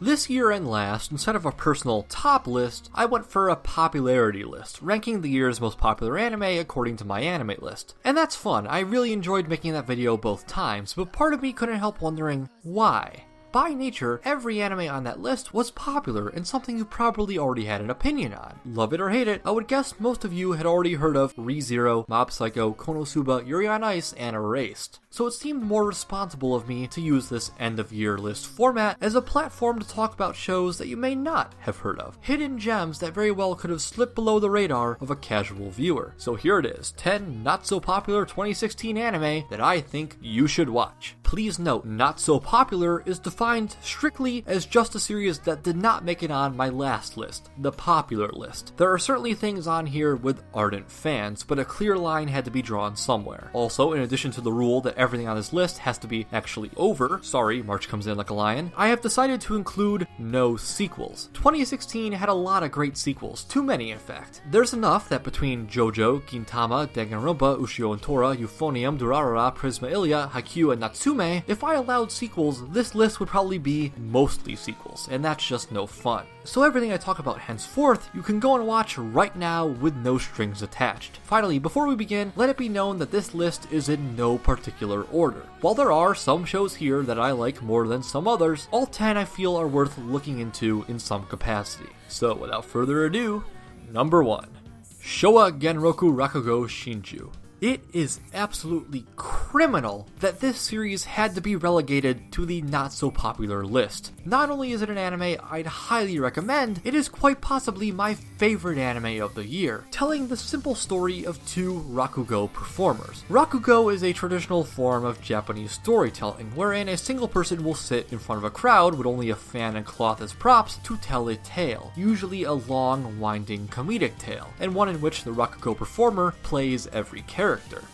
This year and last, instead of a personal top list, I went for a popularity list, ranking the year's most popular anime according to my anime list. And that's fun, I really enjoyed making that video both times, but part of me couldn't help wondering why. By nature, every anime on that list was popular and something you probably already had an opinion on. Love it or hate it, I would guess most of you had already heard of Re:Zero, Mob Psycho, Konosuba, Yuri on Ice, and Erased. So it seemed more responsible of me to use this end-of-year list format as a platform to talk about shows that you may not have heard of. Hidden gems that very well could have slipped below the radar of a casual viewer. So here it is, 10 not-so-popular 2016 anime that I think you should watch. Please note, not so popular is defined strictly as just a series that did not make it on my last list, the popular list. There are certainly things on here with ardent fans, but a clear line had to be drawn somewhere. Also, in addition to the rule that everything on this list has to be actually over, sorry, March comes in like a lion, I have decided to include no sequels. 2016 had a lot of great sequels, too many in fact. There's enough that between JoJo, Gintama, Danganronpa, Ushio and Tora, Euphonium, Durarara, Prisma Ilia, Haikyuu, and Natsume, if I allowed sequels, this list would probably be mostly sequels, and that's just no fun. So everything I talk about henceforth, you can go and watch right now with no strings attached. Finally, before we begin, let it be known that this list is in no particular order. While there are some shows here that I like more than some others, all 10 I feel are worth looking into in some capacity. So without further ado, number 1. Showa Genroku Rakugo Shinjuu. It is absolutely criminal that this series had to be relegated to the not-so-popular list. Not only is it an anime I'd highly recommend, it is quite possibly my favorite anime of the year, telling the simple story of two Rakugo performers. Rakugo is a traditional form of Japanese storytelling, wherein a single person will sit in front of a crowd with only a fan and cloth as props to tell a tale, usually a long, winding comedic tale, and one in which the Rakugo performer plays every character.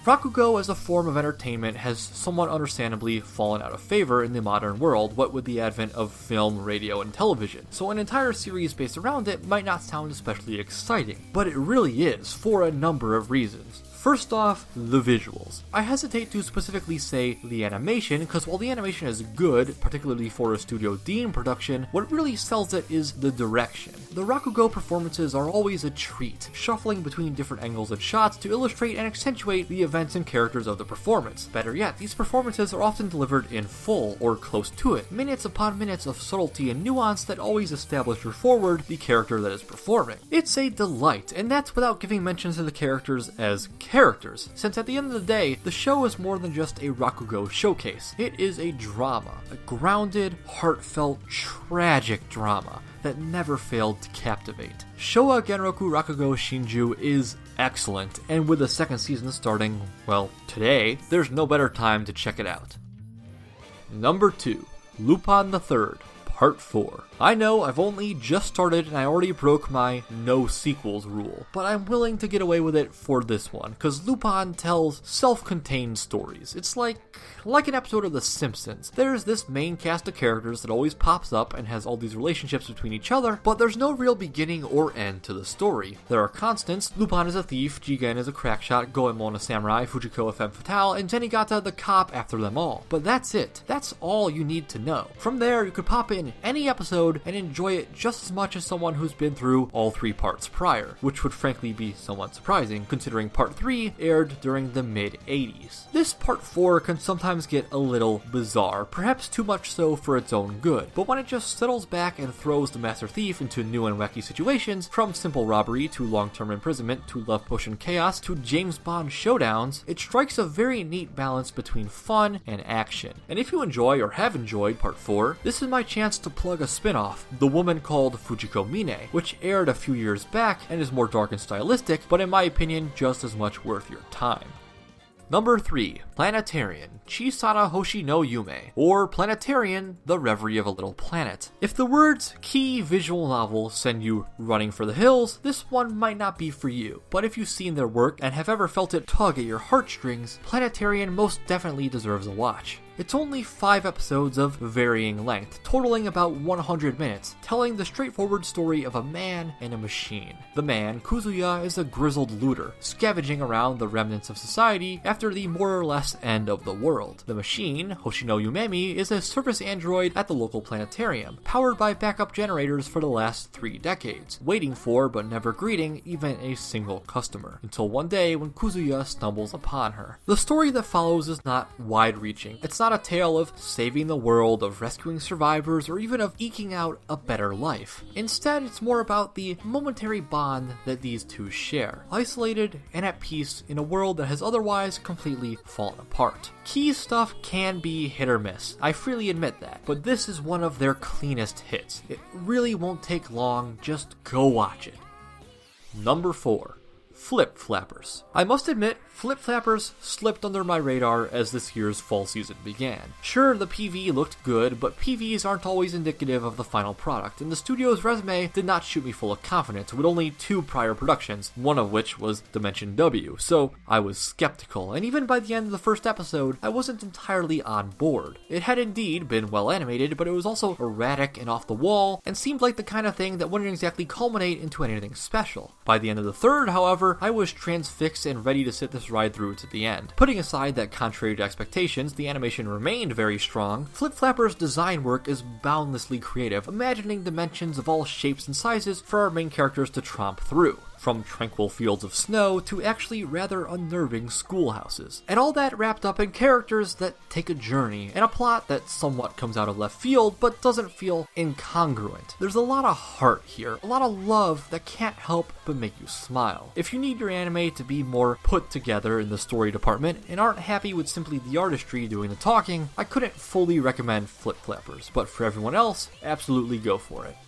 Rakugo as a form of entertainment has somewhat understandably fallen out of favor in the modern world, what with the advent of film, radio, and television, so an entire series based around it might not sound especially exciting, but it really is for a number of reasons. First off, the visuals. I hesitate to specifically say the animation, because while the animation is good, particularly for a Studio Dean production, what really sells it is the direction. The Rakugo performances are always a treat, shuffling between different angles and shots to illustrate and accentuate the events and characters of the performance. Better yet, these performances are often delivered in full, or close to it, minutes upon minutes of subtlety and nuance that always establish or forward the character that is performing. It's a delight, and that's without giving mention to the characters as characters, since at the end of the day, the show is more than just a Rakugo showcase. It is a drama, a grounded, heartfelt, tragic drama that never failed to captivate. Showa Genroku Rakugo Shinjuu is excellent, and with the second season starting, well, today, there's no better time to check it out. Number 2. Lupin III, Part 4. I know I've only just started and I already broke my no sequels rule, but I'm willing to get away with it for this one, because Lupin tells self-contained stories. It's like an episode of The Simpsons. There's this main cast of characters that always pops up and has all these relationships between each other, but there's no real beginning or end to the story. There are constants. Lupin is a thief, Jigen is a crackshot, Goemon a samurai, Fujiko a femme fatale, and Zenigata the cop after them all. But that's it. That's all you need to know. From there, you could pop in any episode and enjoy it just as much as someone who's been through all 3 parts prior, which would frankly be somewhat surprising considering Part 3 aired during the mid-80s. This Part 4 can sometimes get a little bizarre, perhaps too much so for its own good, but when it just settles back and throws the Master Thief into new and wacky situations, from simple robbery to long-term imprisonment to love potion chaos to James Bond showdowns, it strikes a very neat balance between fun and action. And if you enjoy or have enjoyed Part 4, this is my chance to plug a spin-off, The Woman Called Fujiko Mine, which aired a few years back and is more dark and stylistic, but in my opinion, just as much worth your time. Number 3. Planetarian, Chisara Hoshi no Yume, or Planetarian, The Reverie of a Little Planet. If the words key visual novel send you running for the hills, this one might not be for you, but if you've seen their work and have ever felt it tug at your heartstrings, Planetarian most definitely deserves a watch. It's only 5 episodes of varying length, totaling about 100 minutes, telling the straightforward story of a man and a machine. The man, Kuzuya, is a grizzled looter, scavenging around the remnants of society after the more or less end of the world. The machine, Hoshino Yumemi, is a service android at the local planetarium, powered by backup generators for the last 3 decades, waiting for but never greeting even a single customer, until one day when Kuzuya stumbles upon her. The story that follows is not wide-reaching. It's not a tale of saving the world, of rescuing survivors, or even of eking out a better life. Instead, it's more about the momentary bond that these two share, isolated and at peace in a world that has otherwise completely fallen apart. Key stuff can be hit or miss, I freely admit that, but this is one of their cleanest hits. It really won't take long, just go watch it. Number 4. Flip Flappers. I must admit, Flip Flappers slipped under my radar as this year's fall season began. Sure, the PV looked good, but PVs aren't always indicative of the final product, and the studio's resume did not shoot me full of confidence with only 2 prior productions, one of which was Dimension W, so I was skeptical, and even by the end of the first episode, I wasn't entirely on board. It had indeed been well animated, but it was also erratic and off the wall, and seemed like the kind of thing that wouldn't exactly culminate into anything special. By the end of the third, however, I was transfixed and ready to sit this ride through to the end. Putting aside that, contrary to expectations, the animation remained very strong, Flip Flapper's design work is boundlessly creative, imagining dimensions of all shapes and sizes for our main characters to tromp through. From tranquil fields of snow to actually rather unnerving schoolhouses. And all that wrapped up in characters that take a journey, and a plot that somewhat comes out of left field but doesn't feel incongruent. There's a lot of heart here, a lot of love that can't help but make you smile. If you need your anime to be more put together in the story department and aren't happy with simply the artistry doing the talking, I couldn't fully recommend Flip Flappers, but for everyone else, absolutely go for it.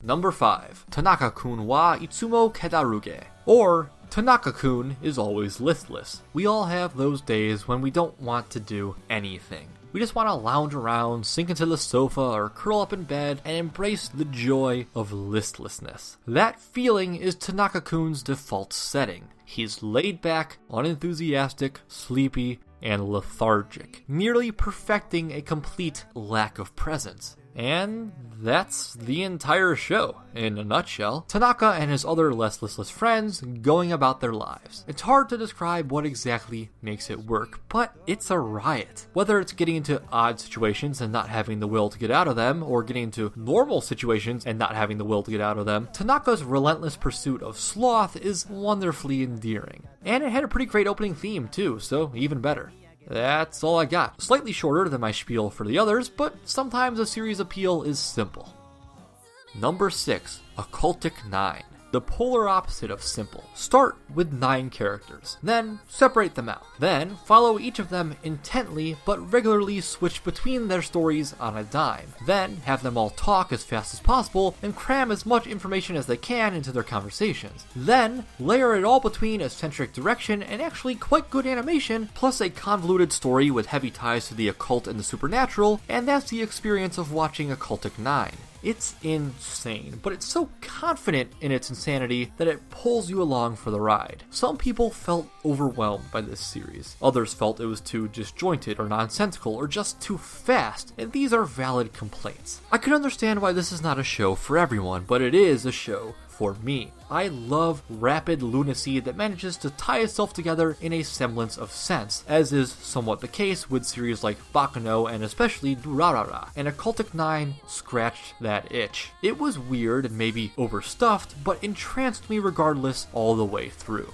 Number 5. Tanaka-kun wa itsumo kedaruge, or Tanaka-kun is always listless. We all have those days when we don't want to do anything. We just want to lounge around, sink into the sofa, or curl up in bed and embrace the joy of listlessness. That feeling is Tanaka-kun's default setting. He's laid back, unenthusiastic, sleepy, and lethargic, nearly perfecting a complete lack of presence. And that's the entire show, in a nutshell. Tanaka and his other less listless friends going about their lives. It's hard to describe what exactly makes it work, but it's a riot. Whether it's getting into odd situations and not having the will to get out of them, or getting into normal situations and not having the will to get out of them, Tanaka's relentless pursuit of sloth is wonderfully endearing. And it had a pretty great opening theme too, so even better. That's all I got. Slightly shorter than my spiel for the others, but sometimes a series appeal is simple. Number 6. Occultic 9. The polar opposite of simple. Start with 9 characters, then separate them out. Then follow each of them intently, but regularly switch between their stories on a dime. Then have them all talk as fast as possible and cram as much information as they can into their conversations. Then layer it all between eccentric direction and actually quite good animation, plus a convoluted story with heavy ties to the occult and the supernatural, and that's the experience of watching Occultic 9. It's insane, but it's so confident in its insanity that it pulls you along for the ride. Some people felt overwhelmed by this series. Others felt it was too disjointed or nonsensical or just too fast, and these are valid complaints. I can understand why this is not a show for everyone, but it is a show for me. I love rapid lunacy that manages to tie itself together in a semblance of sense, as is somewhat the case with series like Baccano and especially Durarara, and Occultic 9 scratched that itch. It was weird and maybe overstuffed, but entranced me regardless all the way through.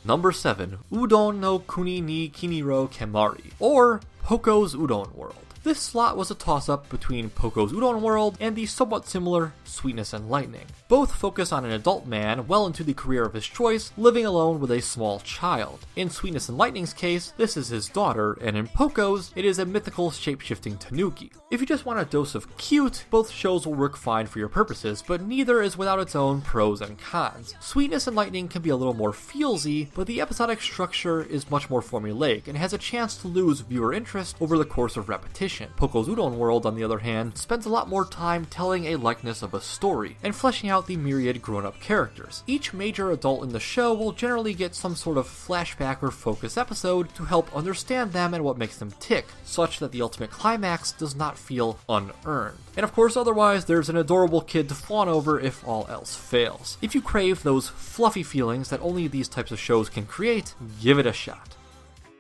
Number 7. Udon no Kuni ni Kiniro Kemari, or Poco's Udon World. This slot was a toss-up between Poco's Udon World and the somewhat similar Sweetness and Lightning. Both focus on an adult man well into the career of his choice, living alone with a small child. In Sweetness and Lightning's case, this is his daughter, and in Poco's, it is a mythical shape-shifting tanuki. If you just want a dose of cute, both shows will work fine for your purposes, but neither is without its own pros and cons. Sweetness and Lightning can be a little more feelsy, but the episodic structure is much more formulaic and has a chance to lose viewer interest over the course of repetition. animation. Poco's Udon world, on the other hand, spends a lot more time telling a likeness of a story, and fleshing out the myriad grown-up characters. Each major adult in the show will generally get some sort of flashback or focus episode to help understand them and what makes them tick, such that the ultimate climax does not feel unearned. And of course, otherwise, there's an adorable kid to fawn over if all else fails. If you crave those fluffy feelings that only these types of shows can create, give it a shot.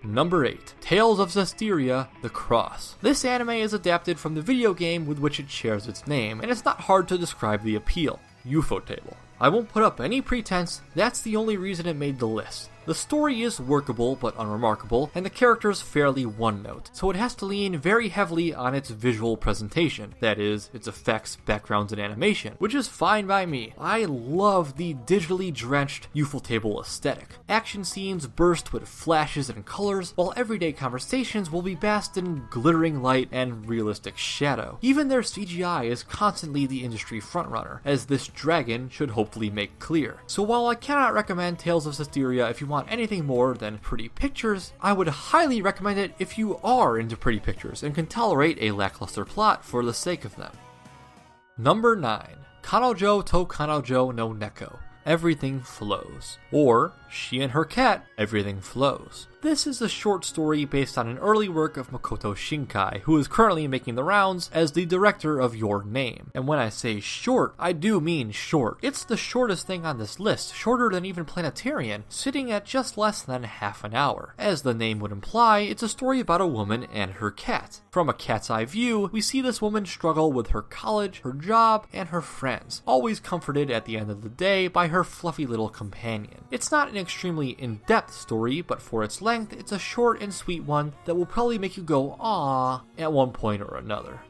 Number 8. Tales of Zestiria the X. This anime is adapted from the video game with which it shares its name, and it's not hard to describe the appeal. Ufotable. I won't put up any pretense, that's the only reason it made the list. The story is workable but unremarkable, and the characters fairly one-note, so it has to lean very heavily on its visual presentation, that is, its effects, backgrounds, and animation, which is fine by me. I love the digitally drenched Ufotable aesthetic. Action scenes burst with flashes and colors, while everyday conversations will be basked in glittering light and realistic shadow. Even their CGI is constantly the industry frontrunner, as this dragon should hopefully make clear. So while I cannot recommend Tales of Zestiria if you want anything more than pretty pictures, I would highly recommend it if you are into pretty pictures and can tolerate a lackluster plot for the sake of them. Number 9. Kanojo to Kanojo no Neko. Everything Flows. Or, She and Her Cat, Everything Flows. This is a short story based on an early work of Makoto Shinkai, who is currently making the rounds as the director of Your Name. And when I say short, I do mean short. It's the shortest thing on this list, shorter than even Planetarian, sitting at just less than half an hour. As the name would imply, it's a story about a woman and her cat. From a cat's eye view, we see this woman struggle with her college, her job, and her friends, always comforted at the end of the day by her fluffy little companion. It's not an extremely in-depth story, but for its length, it's a short and sweet one that will probably make you go "aww" at one point or another.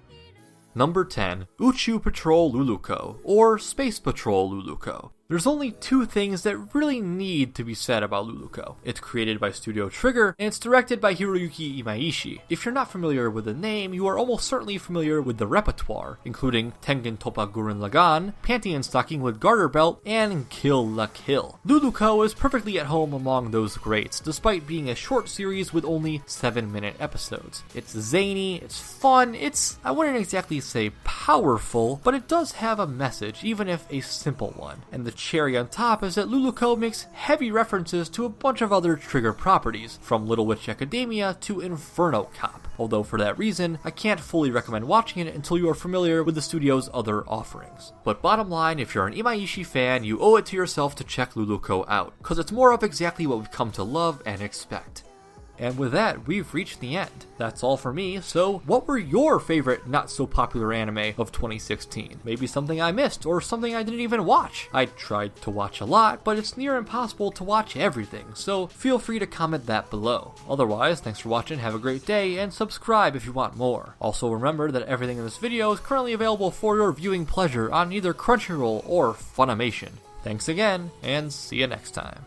Number 10. Uchu Patrol Luluco, or Space Patrol Luluco. There's only two things that really need to be said about Luluco. It's created by Studio Trigger, and it's directed by Hiroyuki Imaishi. If you're not familiar with the name, you are almost certainly familiar with the repertoire, including Tengen Toppa Gurren Lagann, Pantheon Stocking with Garter Belt, and Kill la Kill. Luluco is perfectly at home among those greats, despite being a short series with only 7-minute episodes. It's zany, it's fun, I wouldn't exactly say powerful, but it does have a message, even if a simple one. And the cherry on top is that Luluco makes heavy references to a bunch of other Trigger properties, from Little Witch Academia to Inferno Cop, although for that reason, I can't fully recommend watching it until you are familiar with the studio's other offerings. But bottom line, if you're an Imaishi fan, you owe it to yourself to check Luluco out, cause it's more of exactly what we've come to love and expect. And with that, we've reached the end. That's all for me, so what were your favorite not-so-popular anime of 2016? Maybe something I missed, or something I didn't even watch. I tried to watch a lot, but it's near impossible to watch everything, so feel free to comment that below. Otherwise, thanks for watching, have a great day, and subscribe if you want more. Also remember that everything in this video is currently available for your viewing pleasure on either Crunchyroll or Funimation. Thanks again, and see you next time.